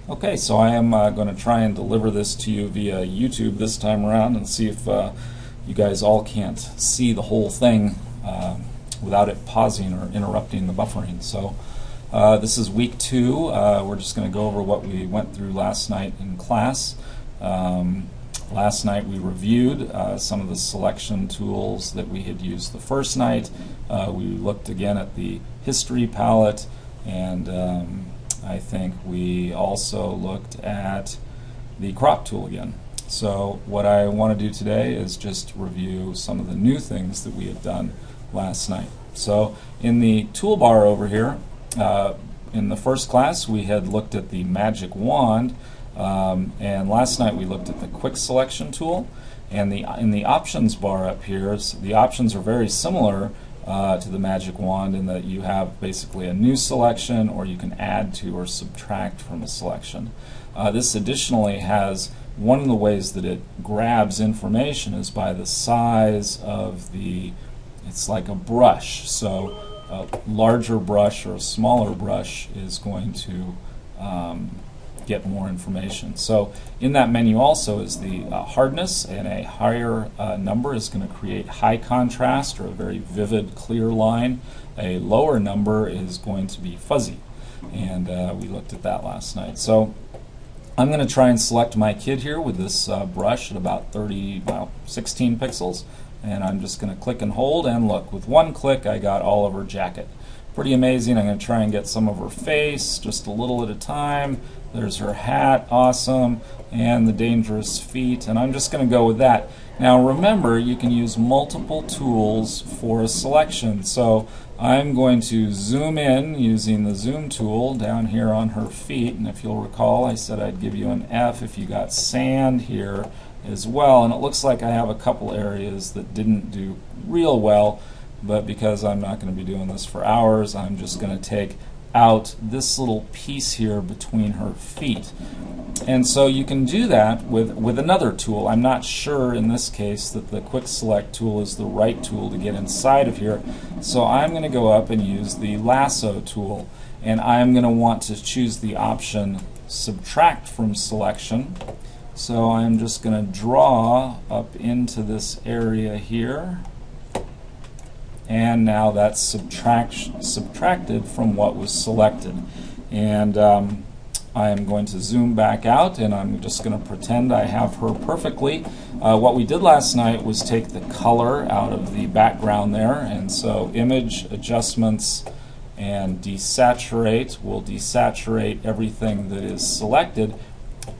Okay, so I am going to try and deliver this to you via YouTube this time around and see if you guys all can't see the whole thing without it pausing or interrupting the buffering. So this is week 2. We're just going to go over what we went through last night in class. Last night we reviewed some of the selection tools that we had used the first night. We looked again at the history palette, and I think we also looked at the crop tool again. So what I want to do today is just review some of the new things that we had done last night. So in the toolbar over here, in the first class we had looked at the magic wand, and last night we looked at the quick selection tool. And in the options bar up here, the options are very similar to the magic wand in that you have basically a new selection, or you can add to or subtract from a selection. This additionally has one of the ways that it grabs information is by the size of it's like a brush. So a larger brush or a smaller brush is going to get more information. So in that menu also is the hardness, and a higher number is going to create high contrast or a very vivid clear line. A lower number is going to be fuzzy, and we looked at that last night. So I'm going to try and select my kid here with this brush at about 16 pixels, and I'm just going to click and hold, and look, with one click I got all of her jacket. Pretty amazing. I'm going to try and get some of her face just a little at a time. There's her hat, awesome, and the dangerous feet, and I'm just going to go with that. Now remember, you can use multiple tools for a selection, so I'm going to zoom in using the zoom tool down here on her feet, and if you'll recall I said I'd give you an F if you got sand here as well, and it looks like I have a couple areas that didn't do real well, but because I'm not going to be doing this for hours, I'm just going to take out this little piece here between her feet. And so you can do that with another tool. I'm not sure in this case that the quick select tool is the right tool to get inside of here, so I'm going to go up and use the lasso tool, and I'm going to want to choose the option subtract from selection. So I'm just going to draw up into this area here, and now that's subtracted from what was selected. And I am going to zoom back out, and I'm just going to pretend I have her perfectly. What we did last night was take the color out of the background there, and so image, adjustments, and desaturate will desaturate everything that is selected.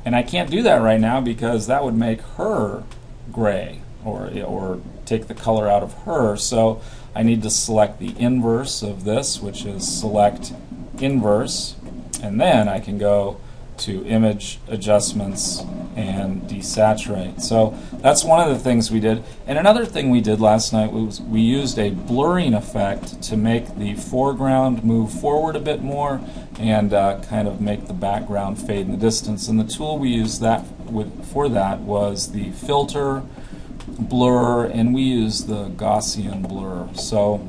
And I can't do that right now because that would make her gray, or take the color out of her. So I need to select the inverse of this, which is select inverse, and then I can go to image, adjustments, and desaturate. So that's one of the things we did. And another thing we did last night was we used a blurring effect to make the foreground move forward a bit more and kind of make the background fade in the distance. And the tool we used for that was the filter, blur, and we use the Gaussian blur. So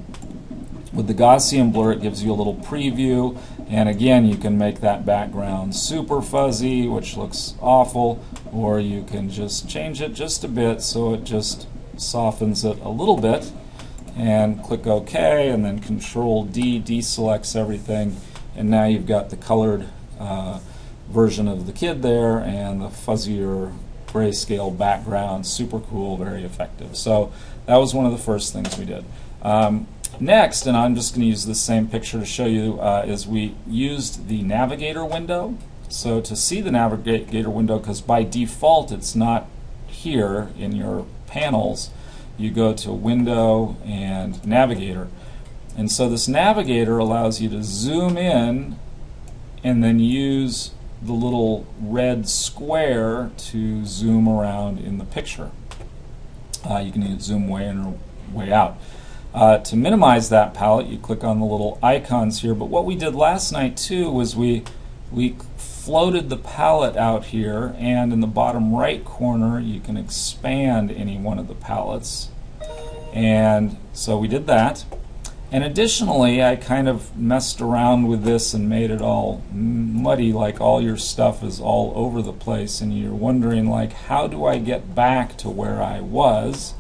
with the Gaussian blur, it gives you a little preview, and again you can make that background super fuzzy, which looks awful, or you can just change it just a bit so it just softens it a little bit, and click OK, and then Control D deselects everything, and now you've got the colored version of the kid there and the fuzzier grayscale background. Super cool, very effective. So that was one of the first things we did. Next, and I'm just going to use this same picture to show you, is we used the Navigator window. So to see the Navigator window, because by default it's not here in your panels, you go to Window and Navigator. And so this Navigator allows you to zoom in and then use the little red square to zoom around in the picture. You can either zoom way in or way out. To minimize that palette, you click on the little icons here, but what we did last night too was we floated the palette out here, and in the bottom right corner you can expand any one of the palettes. And so we did that. And additionally, I kind of messed around with this and made it all muddy, like all your stuff is all over the place, and you're wondering, like, how do I get back to where I was?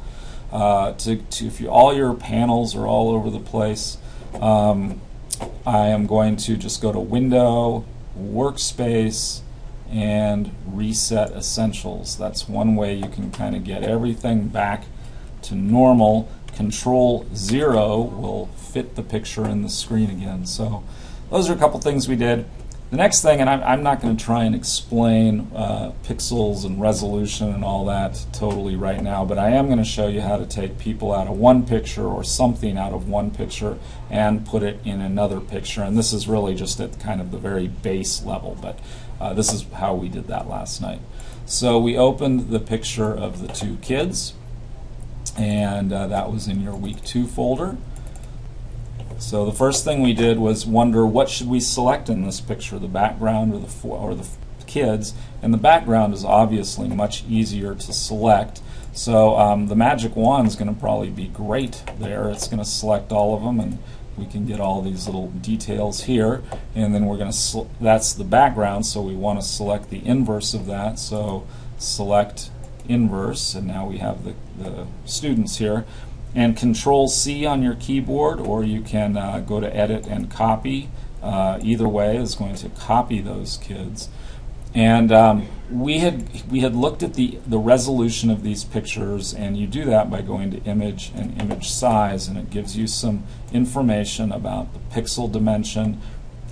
If all your panels are all over the place, I am going to just go to Window, Workspace, and Reset Essentials. That's one way you can kind of get everything back to normal. Control-0 will fit the picture in the screen again. So those are a couple things we did. The next thing, and I'm not going to try and explain pixels and resolution and all that totally right now, but I am going to show you how to take people out of one picture or something out of one picture and put it in another picture. And this is really just at kind of the very base level, but this is how we did that last night. So we opened the picture of the two kids, and that was in your week 2 folder. So the first thing we did was wonder, what should we select in this picture, the background or the kids? And the background is obviously much easier to select. So the magic wand is going to probably be great there. It's going to select all of them, and we can get all these little details here. And then we're going to that's the background, so we want to select the inverse of that. So select inverse, and now we have the students here. And Control-C on your keyboard, or you can go to Edit and Copy. Either way is going to copy those kids. And we had looked at the resolution of these pictures, and you do that by going to Image and Image Size, and it gives you some information about the pixel dimension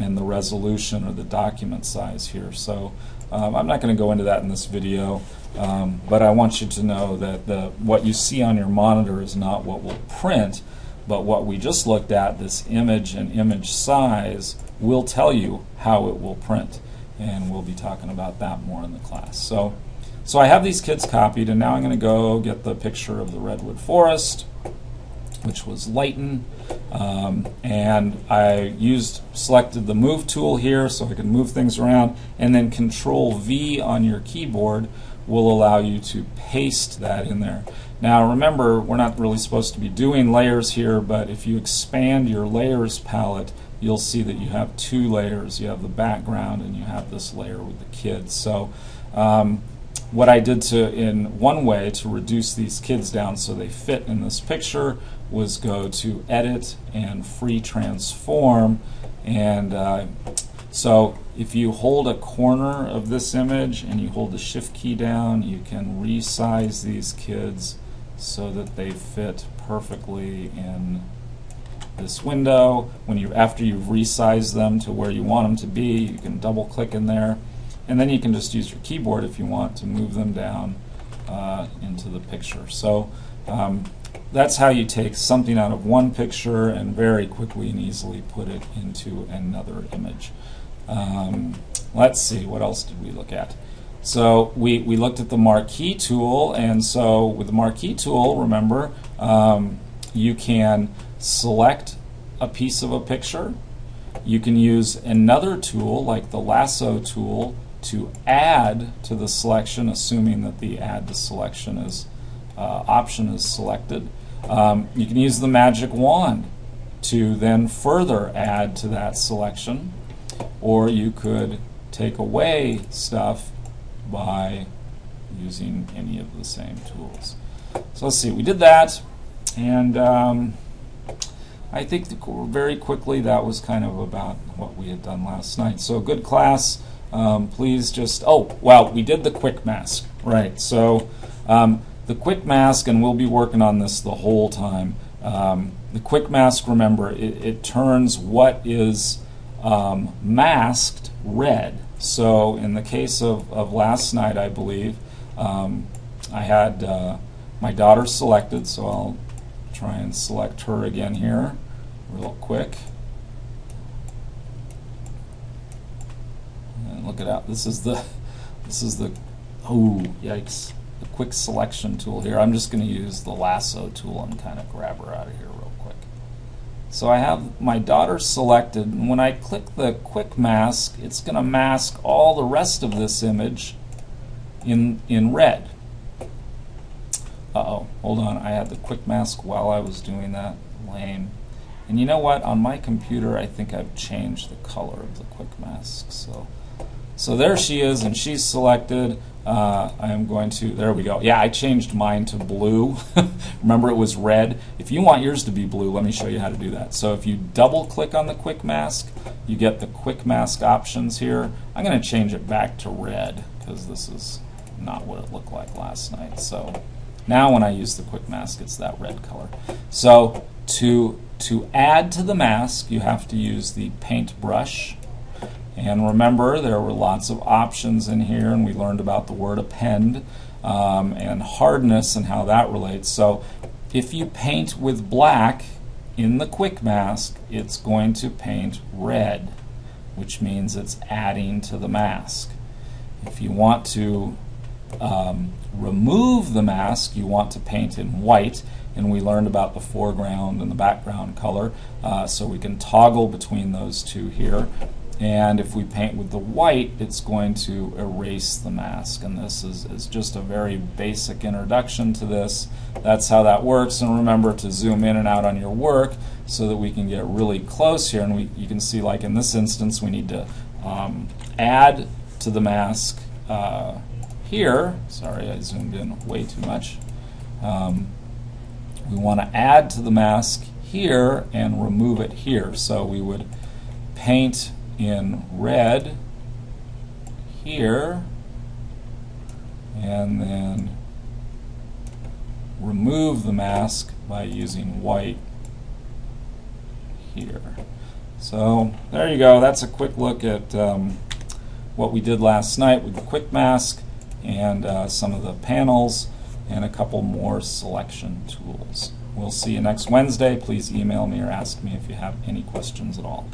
and the resolution or the document size here. So I'm not going to go into that in this video, but I want you to know that what you see on your monitor is not what will print, but what we just looked at, this image and image size, will tell you how it will print, and we'll be talking about that more in the class. So I have these kids copied, and now I'm going to go get the picture of the redwood forest, which was Layton, and I selected the move tool here so I can move things around, and then Control-V on your keyboard will allow you to paste that in there. Now remember, we're not really supposed to be doing layers here, but if you expand your layers palette, you'll see that you have 2 layers. You have the background and you have this layer with the kids. So what I did in one way to reduce these kids down so they fit in this picture was go to Edit and Free Transform, and so if you hold a corner of this image and you hold the Shift key down, you can resize these kids so that they fit perfectly in this window. After you've resized them to where you want them to be, you can double click in there, and then you can just use your keyboard if you want to move them down into the picture. So that's how you take something out of one picture and very quickly and easily put it into another image. Let's see, what else did we look at? So we looked at the marquee tool, and so with the marquee tool, remember, you can select a piece of a picture. You can use another tool like the lasso tool to add to the selection, assuming that the add to selection option is selected. You can use the magic wand to then further add to that selection, or you could take away stuff by using any of the same tools. So let's see, we did that, and I think very quickly that was kind of about what we had done last night. So good class. Please just, well, we did the quick mask, right? So the quick mask, and we'll be working on this the whole time. The quick mask, remember, it turns what is masked red. So in the case of last night, I believe, I had my daughter selected, so I'll try and select her again here real quick. And look at that. This is the oh yikes, the quick selection tool here. I'm just going to use the lasso tool and kind of grab her out of here real quick. So I have my daughter selected, and when I click the quick mask, it's going to mask all the rest of this image in red. Uh-oh, hold on, I had the quick mask while I was doing that. Lame. And you know what? On my computer, I think I've changed the color of the quick mask. So there she is, and she's selected. I am going to, there we go. Yeah, I changed mine to blue. Remember, it was red. If you want yours to be blue, let me show you how to do that. So if you double click on the quick mask, you get the quick mask options here. I'm going to change it back to red because this is not what it looked like last night. So now when I use the quick mask, it's that red color. So to add to the mask, you have to use the paint brush. And remember, there were lots of options in here, and we learned about the word append and hardness and how that relates. So if you paint with black in the quick mask, it's going to paint red, which means it's adding to the mask. If you want to remove the mask, you want to paint in white, and we learned about the foreground and the background color, so we can toggle between those two here. And if we paint with the white, it's going to erase the mask. And this is just a very basic introduction to this. That's how that works. And remember to zoom in and out on your work so that we can get really close here. And you can see, like in this instance, we need to add to the mask here. Sorry, I zoomed in way too much. We want to add to the mask here and remove it here. So we would paint in red here and then remove the mask by using white here. So there you go. That's a quick look at what we did last night with the quick mask and some of the panels and a couple more selection tools. We'll see you next Wednesday. Please email me or ask me if you have any questions at all.